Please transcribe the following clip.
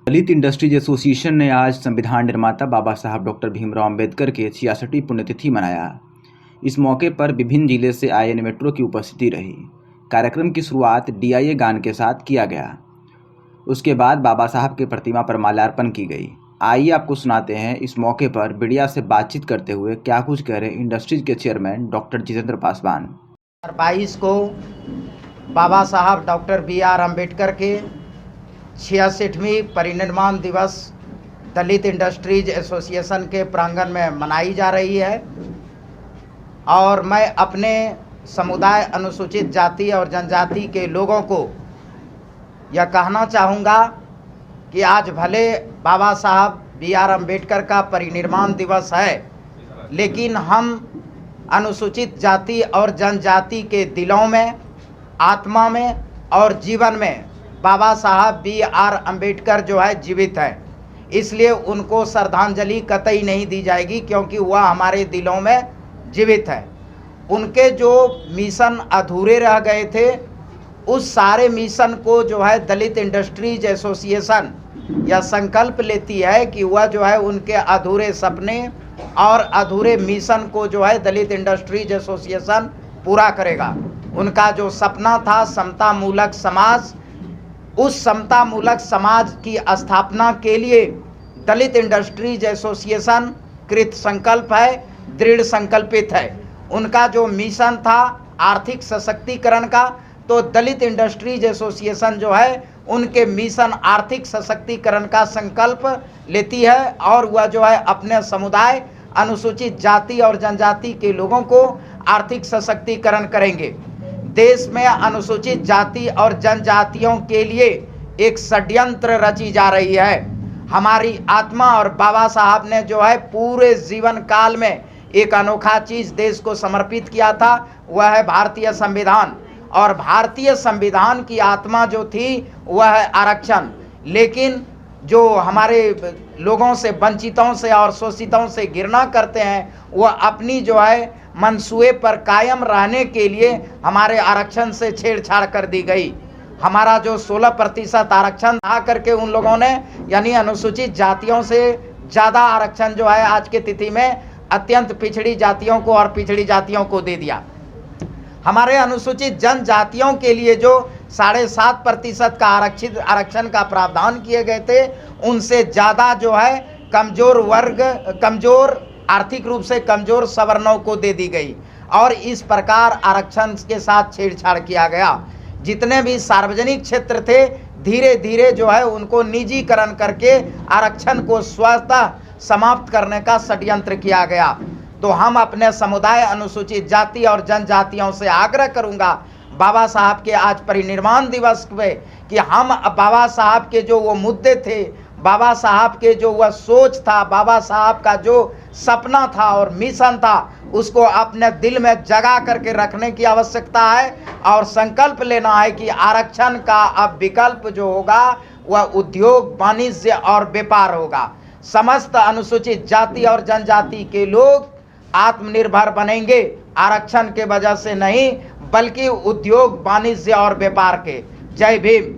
दलित industries association ने आज संविधान निर्माता बाबा साहब डॉक्टर भीमराव अंबेडकर के 66वीं पुण्यतिथि मनाया। इस मौके पर विभिन्न जिले से आए एनिमेटरों की उपस्थिति रही। कार्यक्रम की शुरुआत डीआईए गान के साथ किया गया। उसके बाद बाबा साहब के प्रतिमा पर माल्यार्पण की गई। आइए आपको सुनाते हैं इस मौके पर मीडिया से बातचीत करते हुए क्या कुछ कह रहे इंडस्ट्रीज के चेयरमैन डॉक्टर जितेंद्र पासवान। 22 को बाबा साहब डॉक्टर बी.आर. अम्बेडकर के 66वीं परिनिर्वाण दिवस दलित इंडस्ट्रीज एसोसिएशन के प्रांगण में मनाई जा रही है और मैं अपने समुदाय अनुसूचित जाति और जनजाति के लोगों को यह कहना चाहूँगा कि आज भले बाबा साहब बी.आर. अम्बेडकर का परिनिर्वाण दिवस है, लेकिन हम अनुसूचित जाति और जनजाति के दिलों में, आत्मा में और जीवन में बाबा साहब बी.आर. अम्बेडकर जो है जीवित है। इसलिए उनको श्रद्धांजलि कतई नहीं दी जाएगी, क्योंकि वह हमारे दिलों में जीवित है। उनके जो मिशन अधूरे रह गए थे, उस सारे मिशन को जो है दलित इंडस्ट्रीज एसोसिएशन यह संकल्प लेती है कि वह जो है उनके अधूरे सपने और अधूरे मिशन को जो है दलित इंडस्ट्रीज एसोसिएशन पूरा करेगा। उनका जो सपना था समता मूलक समाज, उस समता मूलक समाज की स्थापना के लिए दलित इंडस्ट्रीज एसोसिएशन कृत संकल्प है, दृढ़ संकल्पित है। उनका जो मिशन था आर्थिक सशक्तिकरण का, तो दलित इंडस्ट्रीज एसोसिएशन जो है उनके मिशन आर्थिक सशक्तिकरण का संकल्प लेती है और वह जो है अपने समुदाय अनुसूचित जाति और जनजाति के लोगों को आर्थिक सशक्तिकरण करेंगे। देश में अनुसूचित जाति और जनजातियों के लिए एक षड्यंत्र रची जा रही है। हमारी आत्मा और बाबा साहब ने जो है पूरे जीवन काल में एक अनोखा चीज़ देश को समर्पित किया था, वह है भारतीय संविधान। और भारतीय संविधान की आत्मा जो थी वह है आरक्षण। लेकिन जो हमारे लोगों से, वंचितों से और शोषितों से घृणा करते हैं, वह अपनी जो है मनसूबे पर कायम रहने के लिए हमारे आरक्षण से छेड़छाड़ कर दी गई। हमारा जो 16% आरक्षण आ करके उन लोगों ने, यानी अनुसूचित जातियों से ज़्यादा आरक्षण जो है आज के तिथि में अत्यंत पिछड़ी जातियों को और पिछड़ी जातियों को दे दिया। हमारे अनुसूचित जनजातियों के लिए जो 7.5% का आरक्षण का प्रावधान किए गए थे, उनसे ज़्यादा जो है कमज़ोर वर्ग, कमज़ोर आर्थिक रूप से कमज़ोर सवर्णों को दे दी गई और इस प्रकार आरक्षण के साथ छेड़छाड़ किया गया। जितने भी सार्वजनिक क्षेत्र थे, धीरे धीरे जो है उनको निजीकरण करके आरक्षण को स्वतः समाप्त करने का षड्यंत्र किया गया। तो हम अपने समुदाय अनुसूचित जाति और जनजातियों से आग्रह करूंगा बाबा साहब के आज परिनिर्वाण दिवस पे कि हम बाबा साहब के जो वो मुद्दे थे, बाबा साहब के जो वह सोच था, बाबा साहब का जो सपना था और मिशन था, उसको अपने दिल में जगा करके रखने की आवश्यकता है और संकल्प लेना है कि आरक्षण का अब विकल्प जो होगा वह उद्योग, वाणिज्य और व्यापार होगा। समस्त अनुसूचित जाति और जनजाति के लोग आत्मनिर्भर बनेंगे, आरक्षण के वजह से नहीं बल्कि उद्योग, वाणिज्य और व्यापार के। जय भीम।